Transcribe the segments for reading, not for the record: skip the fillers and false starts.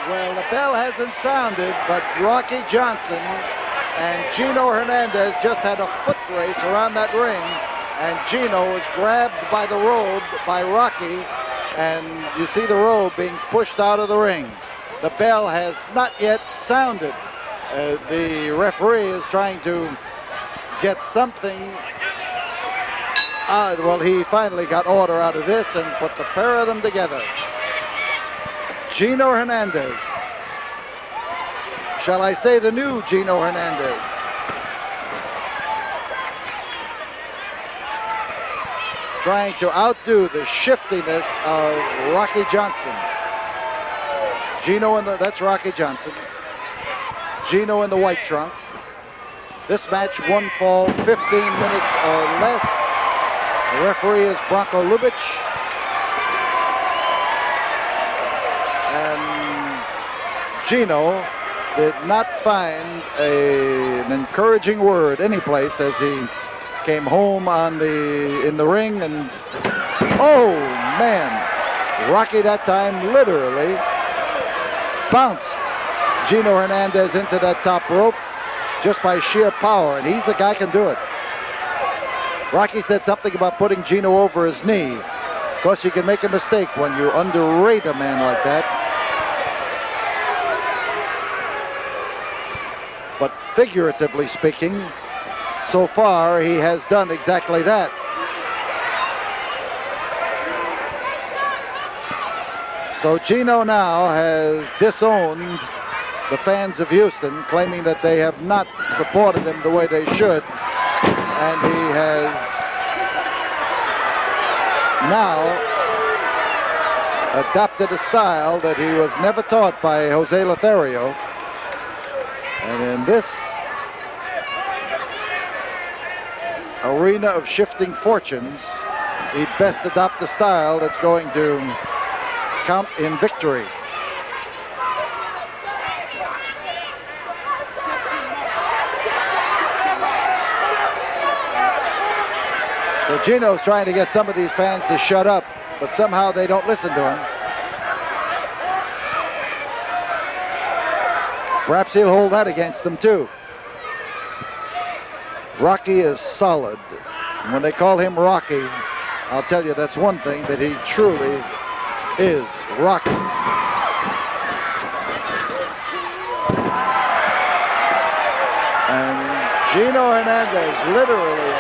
Well, the bell hasn't sounded, but Rocky Johnson and Gino Hernandez just had a foot race around that ring, and Gino was grabbed by the robe by Rocky, and you see the robe being pushed out of the ring. The bell has not yet sounded. The referee is trying to get something. Well, he finally got order out of this and put the pair of them together. Gino Hernandez. Shall I say the new Gino Hernandez? Trying to outdo the shiftiness of Rocky Johnson. Gino in the, that's Rocky Johnson. Gino in the white trunks. This match, one fall, 15 minutes or less. The referee is Branko Lubic. And Gino did not find an encouraging word anyplace as he came home in the ring, and oh man, Rocky that time literally bounced Gino Hernandez into that top rope just by sheer power, and he's the guy who can do it. Rocky said something about putting Gino over his knee. Of course, you can make a mistake when you underrate a man like that. But figuratively speaking, so far he has done exactly that. So Gino now has disowned the fans of Houston, claiming that they have not supported him the way they should. And he has now adopted a style that he was never taught by Jose Lothario. And in this arena of shifting fortunes, he'd best adopt a style that's going to count in victory. So Gino's trying to get some of these fans to shut up, but somehow they don't listen to him. Perhaps he'll hold that against them too. Rocky is solid. And when they call him Rocky, I'll tell you that's one thing that he truly is, Rocky. And Gino Hernandez literally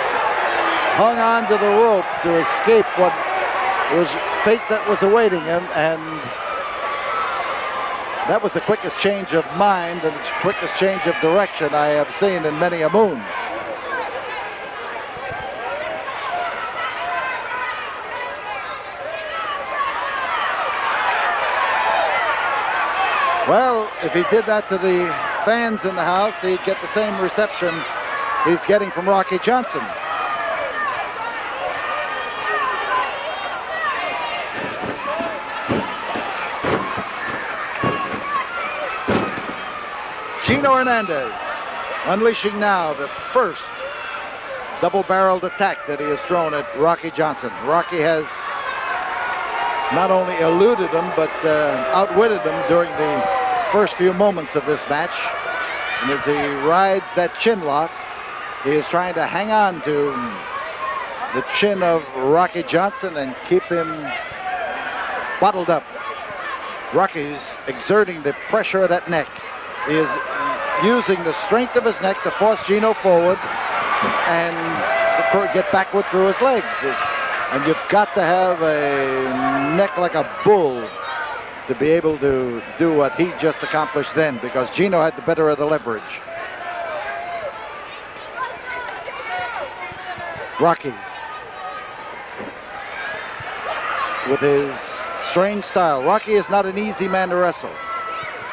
hung on to the rope to escape what was fate that was awaiting him, and that was the quickest change of mind and the quickest change of direction I have seen in many a moon. Well, if he did that to the fans in the house, he'd get the same reception he's getting from Rocky Johnson. Gino Hernandez unleashing now the first double-barreled attack that he has thrown at Rocky Johnson. Rocky has not only eluded him, but outwitted him during the first few moments of this match. And as he rides that chin lock, he is trying to hang on to the chin of Rocky Johnson and keep him bottled up. Rocky's exerting the pressure of that neck. He is using the strength of his neck to force Gino forward and to get backward through his legs. And you've got to have a neck like a bull to be able to do what he just accomplished then, because Gino had the better of the leverage. Rocky, with his strange style. Rocky is not an easy man to wrestle.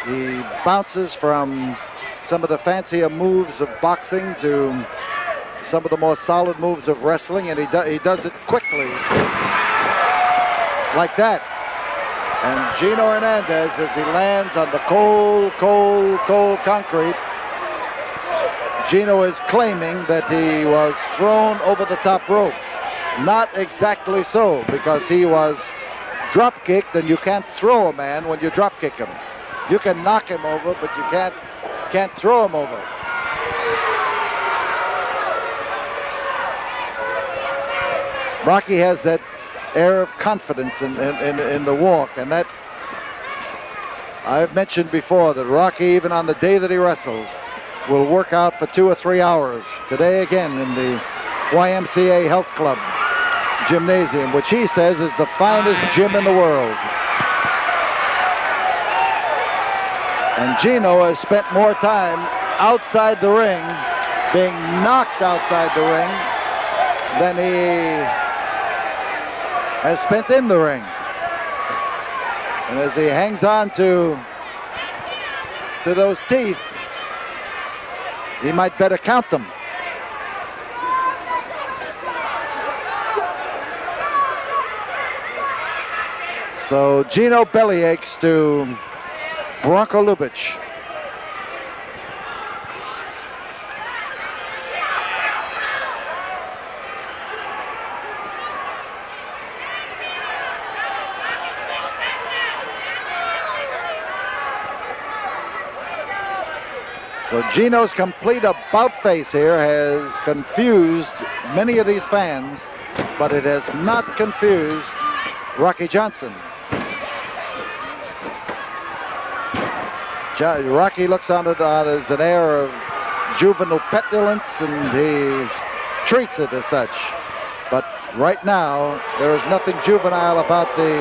He bounces from some of the fancier moves of boxing to some of the more solid moves of wrestling, and he does it quickly, like that. And Gino Hernandez, as he lands on the cold, cold, cold concrete, Gino is claiming that he was thrown over the top rope. Not exactly so, because he was drop kicked, and you can't throw a man when you drop kick him. You can knock him over, but you can't throw him over. Rocky has that air of confidence in the walk, and that I've mentioned before that Rocky, even on the day that he wrestles, will work out for 2 or 3 hours. Today again in the YMCA Health Club gymnasium, which he says is the finest gym in the world. And Gino has spent more time outside the ring, being knocked outside the ring, than he has spent in the ring. And as he hangs on to those teeth, he might better count them. So Gino bellyaches to Branko Ljubic. So Gino's complete about face here has confused many of these fans, but it has not confused Rocky Johnson. Rocky looks on it as an air of juvenile petulance, and he treats it as such. But right now, there is nothing juvenile about the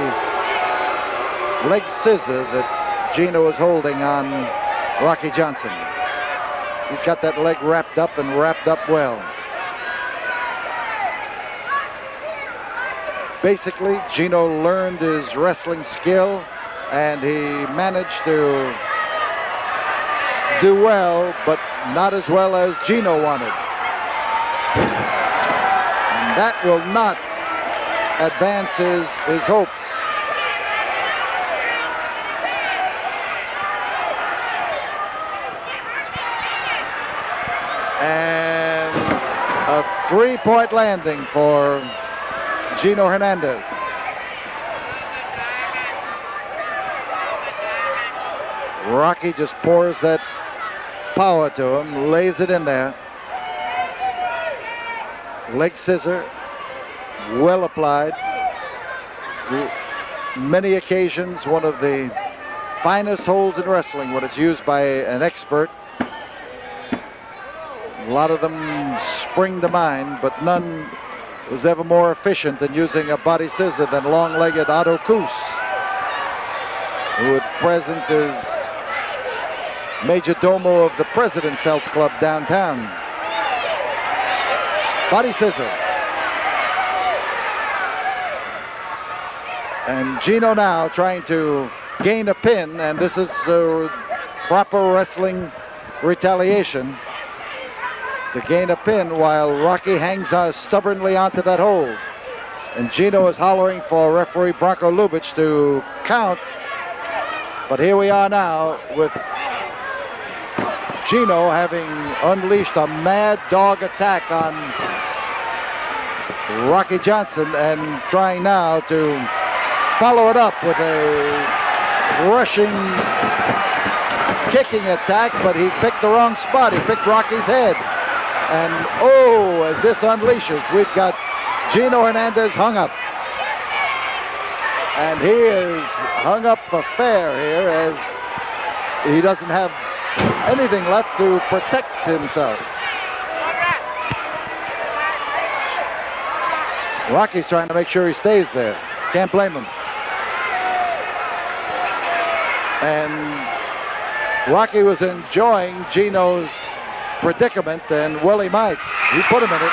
leg scissor that Gino is holding on Rocky Johnson. He's got that leg wrapped up and wrapped up well. Basically, Gino learned his wrestling skill, and he managed to do well, but not as well as Gino wanted. And that will not advance his hopes. And a 3-point landing for Gino Hernandez. Rocky just pours that power to him, lays it in there. Leg scissor, well applied. Many occasions, one of the finest holds in wrestling when it's used by an expert. A lot of them spring to mind, but none was ever more efficient in using a body scissor than long-legged Otto Kuss, who at present is major domo of the President's Health Club downtown. Body scissor. And Gino now trying to gain a pin, and this is proper wrestling retaliation, to gain a pin while Rocky hangs stubbornly onto that hold. And Gino is hollering for referee Branko Ljubic to count. But here we are now with Gino having unleashed a mad dog attack on Rocky Johnson and trying now to follow it up with a rushing kicking attack, but he picked the wrong spot. He picked Rocky's head. And oh, as this unleashes, we've got Gino Hernandez hung up. And he is hung up for fair here, as he doesn't have anything left to protect himself. Rocky's trying to make sure he stays there. Can't blame him. And Rocky was enjoying Gino's predicament, and well, he might. He put him in it.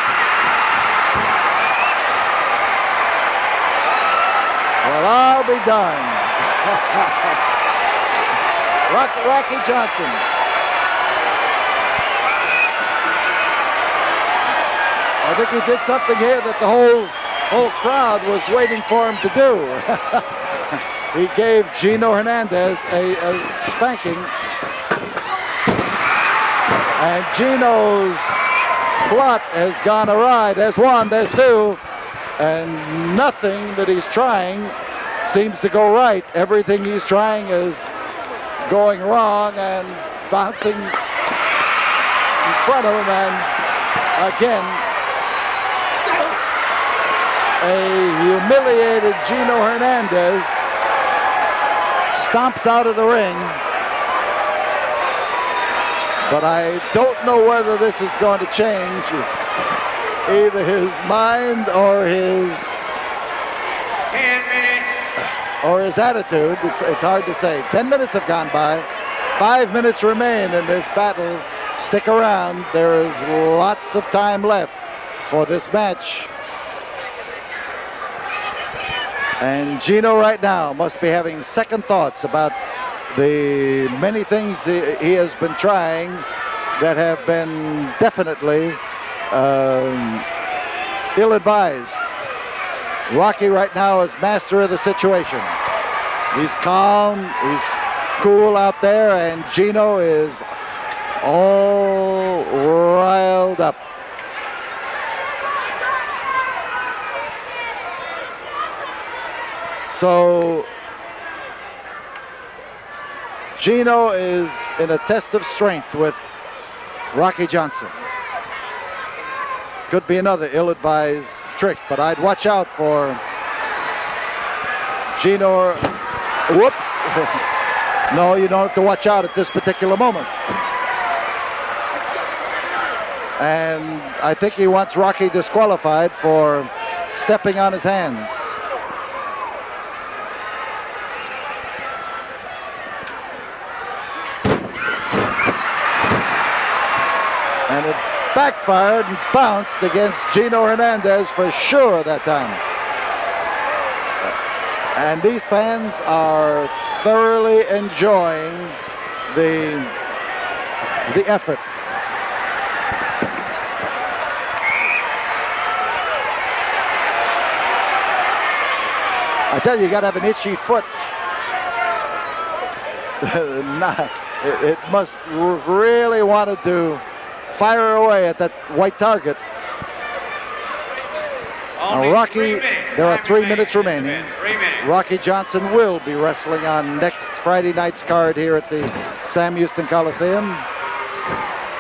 Well, I'll be darned. Rocky Johnson. I think he did something here that the whole crowd was waiting for him to do. He gave Gino Hernandez a spanking. And Gino's plot has gone awry. There's one, there's two, and nothing that he's trying seems to go right. Everything he's trying is going wrong and bouncing in front of him, and again, a humiliated Gino Hernandez stomps out of the ring. But I don't know whether this is going to change either his mind or his 10 minutes. Or his attitude. It's hard to say. 10 minutes have gone by. 5 minutes remain in this battle. Stick around. There is lots of time left for this match. And Gino right now must be having second thoughts about the many things he has been trying that have been definitely ill-advised. Rocky right now is master of the situation. He's calm, he's cool out there, and Gino is all riled up. So Gino is in a test of strength with Rocky Johnson. Could be another ill-advised trick, but I'd watch out for Gino. Whoops. No, you don't have to watch out at this particular moment. And I think he wants Rocky disqualified for stepping on his hands. And it backfired and bounced against Gino Hernandez for sure that time. And these fans are thoroughly enjoying the effort. I tell you, you got to have an itchy foot. It must really wanted to fire away at that white target. Now Rocky, there are 3 minutes remaining. Rocky Johnson will be wrestling on next Friday night's card here at the Sam Houston Coliseum.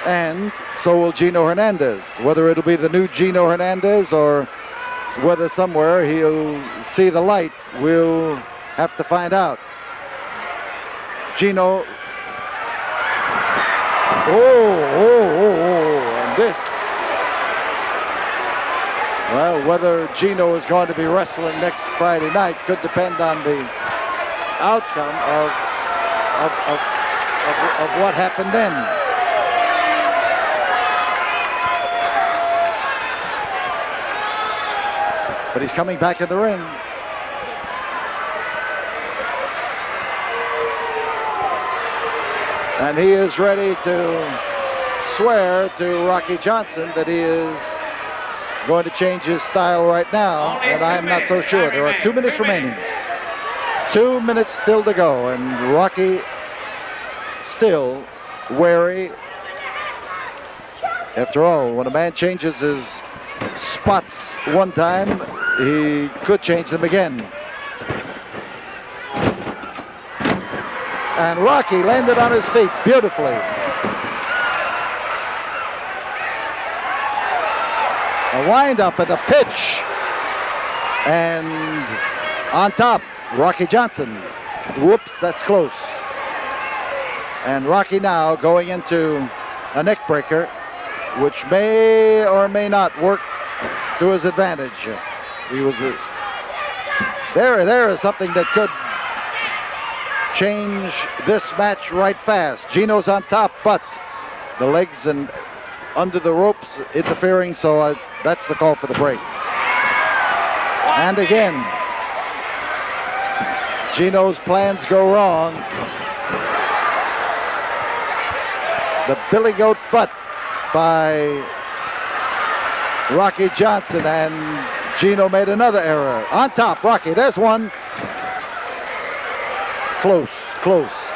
And so will Gino Hernandez. Whether it'll be the new Gino Hernandez or whether somewhere he'll see the light, we'll have to find out. Gino. And this. Well, whether Gino is going to be wrestling next Friday night could depend on the outcome of what happened then. But he's coming back in the ring. And he is ready to swear to Rocky Johnson that he is going to change his style right now, and I am not so sure. There are 2 minutes remaining. 2 minutes still to go, and Rocky still wary. After all, when a man changes his spots one time, he could change them again. And Rocky landed on his feet beautifully. A wind-up and a pitch. And on top, Rocky Johnson. Whoops, that's close. And Rocky now going into a neck breaker, which may or may not work to his advantage. He was there is something that could change this match right fast. Gino's on top, but the legs and under the ropes interfering, so that's the call for the break. And again, Gino's plans go wrong. The Billy Goat butt by Rocky Johnson, and Gino made another error. On top, Rocky, there's one. Close, close.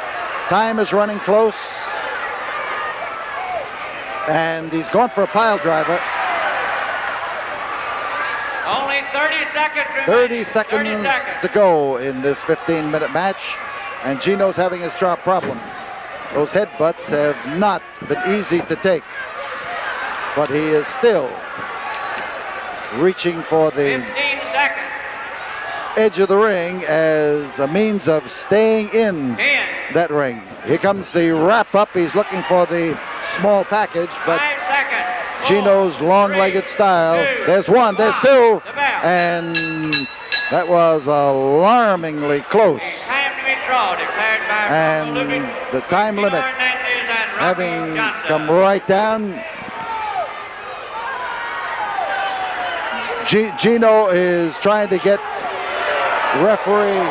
Time is running close. And he's going for a pile driver. Only 30 seconds remaining. 30 seconds to go in this 15-minute match. And Gino's having his sharp problems. Those headbutts have not been easy to take. But he is still reaching for the 15 seconds. edge of the ring as a means of staying in 10. that ring. Here comes the wrap-up. He's looking for the small package, but 5 seconds. 4, Gino's long-legged 3, style. 2, There's one, there's 1. two, The bell. and that was alarmingly close. Time to be drawn, declared by And Lubitsch, the time Gino limit Hernandez and Rocky having Johnson. come right down. Gino is trying to get referee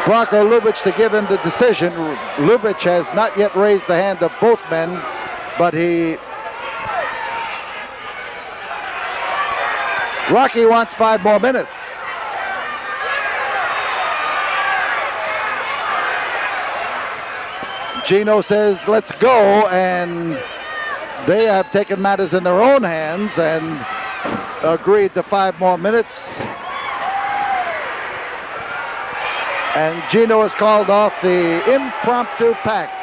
Branko Lubitsch to give him the decision. Lubitsch has not yet raised the hand of both men, but Rocky wants 5 more minutes. Gino says, let's go, and they have taken matters in their own hands and agreed to 5 more minutes. And Gino has called off the impromptu pact.